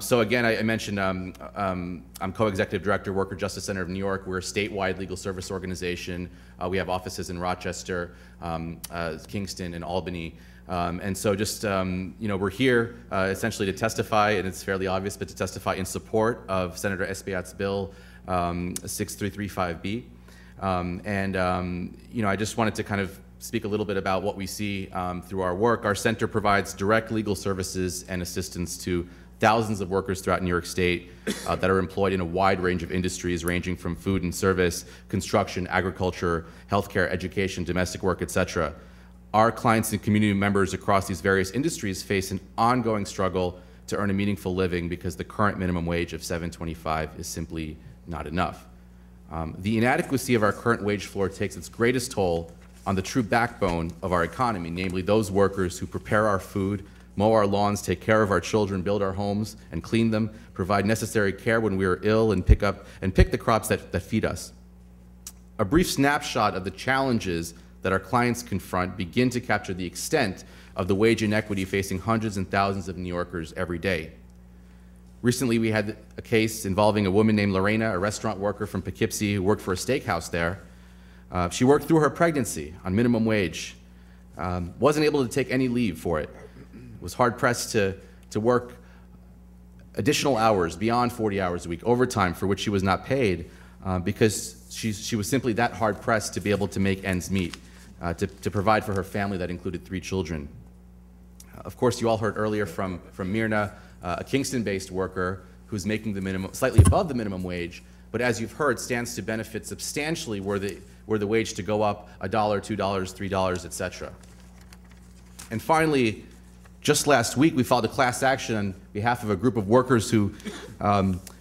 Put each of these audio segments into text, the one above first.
So again, I mentioned I'm co-executive director, Worker Justice Center of New York. We're a statewide legal service organization. We have offices in Rochester, Kingston, and Albany. And so just, we're here essentially to testify, and it's fairly obvious, but to testify in support of Senator Espaillat's bill 6335B. I just wanted to kind of speak a little bit about what we see through our work. Our center provides direct legal services and assistance to thousands of workers throughout New York State that are employed in a wide range of industries ranging from food and service, construction, agriculture, healthcare, education, domestic work, etc. Our clients and community members across these various industries face an ongoing struggle to earn a meaningful living because the current minimum wage of $7.25 is simply not enough. The inadequacy of our current wage floor takes its greatest toll on the true backbone of our economy, namely those workers who prepare our food, mow our lawns, take care of our children, build our homes and clean them, provide necessary care when we are ill, and pick the crops that feed us. A brief snapshot of the challenges that our clients confront begin to capture the extent of the wage inequity facing hundreds and thousands of New Yorkers every day. Recently, we had a case involving a woman named Lorena, a restaurant worker from Poughkeepsie who worked for a steakhouse there. She worked through her pregnancy on minimum wage, wasn't able to take any leave for it, was hard-pressed to work additional hours beyond 40 hours a week, overtime for which she was not paid because she was simply that hard-pressed to be able to make ends meet, to provide for her family that included 3 children. Of course, you all heard earlier from Myrna, a Kingston-based worker who's making the minimum, slightly above the minimum wage, but as you've heard, stands to benefit substantially were the wage to go up $1, $2, $3, etc. And finally, just last week, we filed a class action on behalf of a group of workers who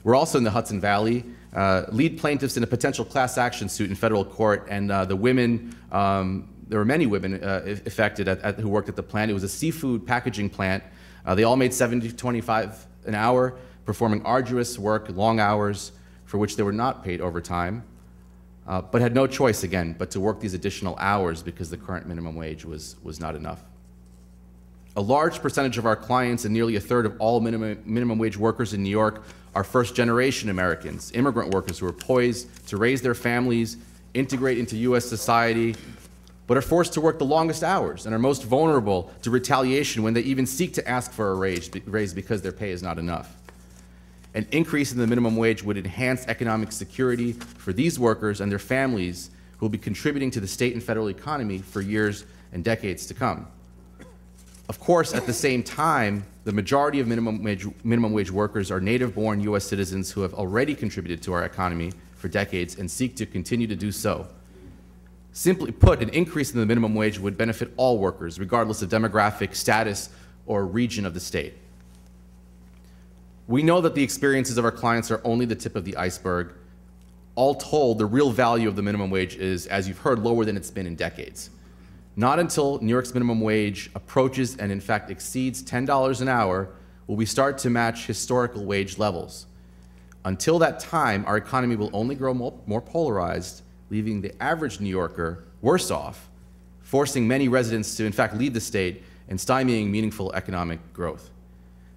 were also in the Hudson Valley, lead plaintiffs in a potential class action suit in federal court, and the women, there were many women affected who worked at the plant. It was a seafood packaging plant. They all made $7.25 an hour, performing arduous work, long hours, for which they were not paid overtime, but had no choice, again, but to work these additional hours because the current minimum wage was not enough. A large percentage of our clients and nearly a third of all minimum wage workers in New York are first-generation Americans, immigrant workers who are poised to raise their families, integrate into U.S. society, but are forced to work the longest hours and are most vulnerable to retaliation when they even seek to ask for a raise because their pay is not enough. An increase in the minimum wage would enhance economic security for these workers and their families who will be contributing to the state and federal economy for years and decades to come. Of course, at the same time, the majority of minimum wage workers are native-born U.S. citizens who have already contributed to our economy for decades and seek to continue to do so. Simply put, an increase in the minimum wage would benefit all workers, regardless of demographic status or region of the state. We know that the experiences of our clients are only the tip of the iceberg. All told, the real value of the minimum wage is, as you've heard, lower than it's been in decades. Not until New York's minimum wage approaches and in fact exceeds $10 an hour will we start to match historical wage levels. Until that time, our economy will only grow more polarized, leaving the average New Yorker worse off, forcing many residents to in fact leave the state and stymieing meaningful economic growth.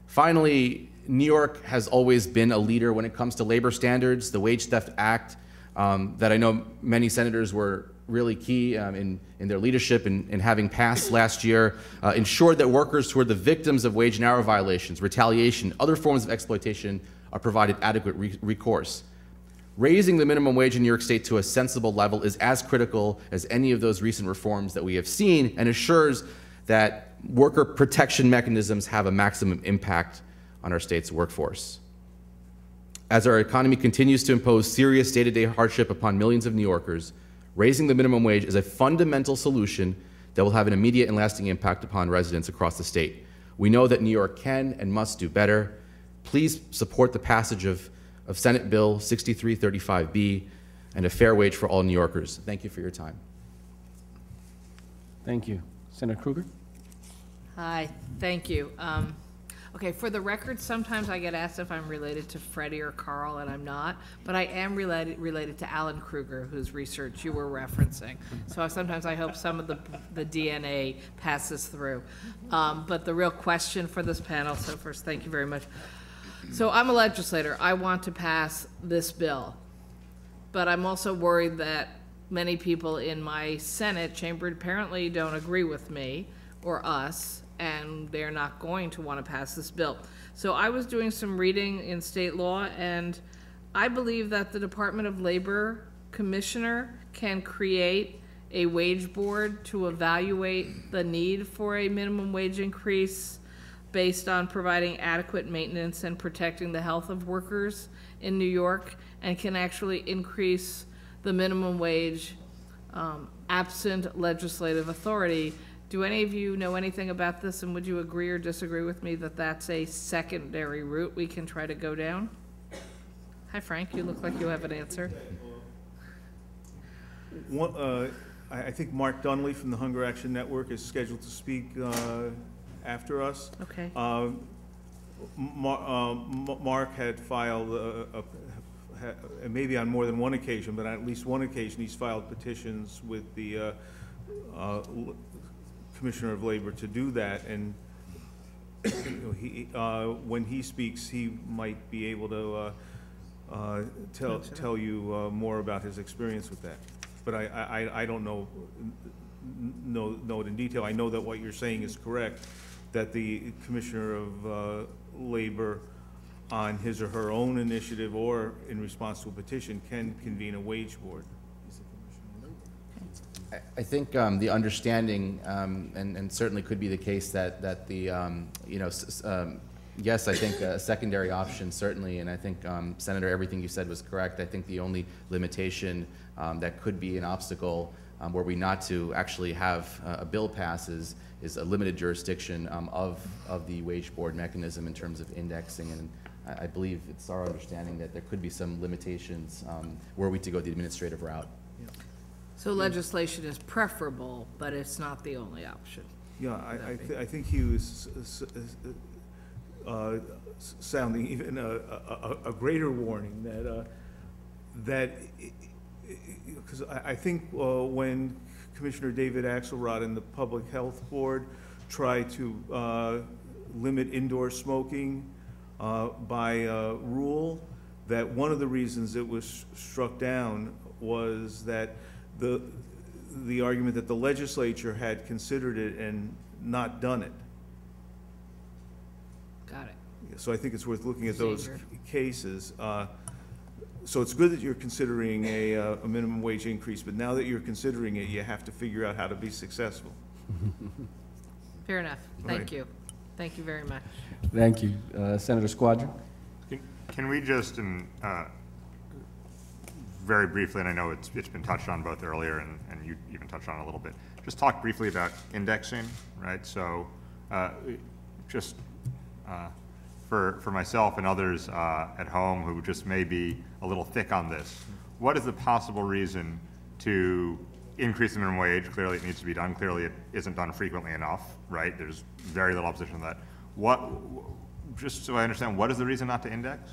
Finally, New York has always been a leader when it comes to labor standards. The Wage Theft Act that I know many senators were really key in their leadership in having passed last year, ensured that workers who are the victims of wage and hour violations, retaliation, other forms of exploitation are provided adequate recourse. Raising the minimum wage in New York State to a sensible level is as critical as any of those recent reforms that we have seen and assures that worker protection mechanisms have a maximum impact on our state's workforce. As our economy continues to impose serious day-to-day hardship upon millions of New Yorkers, raising the minimum wage is a fundamental solution that will have an immediate and lasting impact upon residents across the state. We know that New York can and must do better. Please support the passage of Senate Bill 6335B and a fair wage for all New Yorkers. Thank you for your time. Thank you. Senator Krueger? Hi, thank you. Okay, for the record, sometimes I get asked if I'm related to Freddie or Carl, and I'm not, but I am related to Alan Krueger, whose research you were referencing. So sometimes I hope some of the DNA passes through. But the real question for this panel, so first, thank you very much. So I'm a legislator. I want to pass this bill. But I'm also worried that many people in my Senate chamber apparently don't agree with me or us, and they're not going to want to pass this bill. So I was doing some reading in state law, and I believe that the Department of Labor commissioner can create a wage board to evaluate the need for a minimum wage increase based on providing adequate maintenance and protecting the health of workers in New York, and can actually increase the minimum wage absent legislative authority. Do any of you know anything about this, and would you agree or disagree with me that that's a secondary route we can try to go down? Hi, Frank, you look like you have an answer. I think Mark Dunley from the Hunger Action Network is scheduled to speak after us. Okay. Mark had filed, maybe on more than one occasion, but on at least one occasion, he's filed petitions with the Commissioner of Labor to do that, and when he speaks, he might be able to tell you more about his experience with that. But I don't know it in detail. I know that what you're saying is correct, that the Commissioner of Labor, on his or her own initiative or in response to a petition, can convene a wage board. I think the understanding, and certainly could be the case that the, yes, I think a secondary option certainly, and I think, Senator, everything you said was correct. I think the only limitation that could be an obstacle were we not to actually have a bill passes is a limited jurisdiction of the wage board mechanism in terms of indexing, and I believe it's our understanding that there could be some limitations were we to go the administrative route. So legislation is preferable, but it's not the only option. Yeah, I think he was sounding even a greater warning that because I think when Commissioner David Axelrod and the Public Health Board tried to limit indoor smoking by rule, that one of the reasons it was struck down was that the argument that the legislature had considered it and not done it. Got it. So I think it's worth looking at those Procedure. cases. So it's good that you're considering a minimum wage increase, but now that you're considering it, you have to figure out how to be successful. Fair enough. Thank Right. you. Thank you very much. Thank you. Senator Squadron? Can we just, very briefly, and I know it's been touched on both earlier and you even touched on it a little bit, just talk briefly about indexing, right? So just for myself and others at home who just may be a little thick on this, what is the possible reason to increase the minimum wage? Clearly it needs to be done. Clearly it isn't done frequently enough, right? There's very little opposition to that. Just so I understand, what is the reason not to index?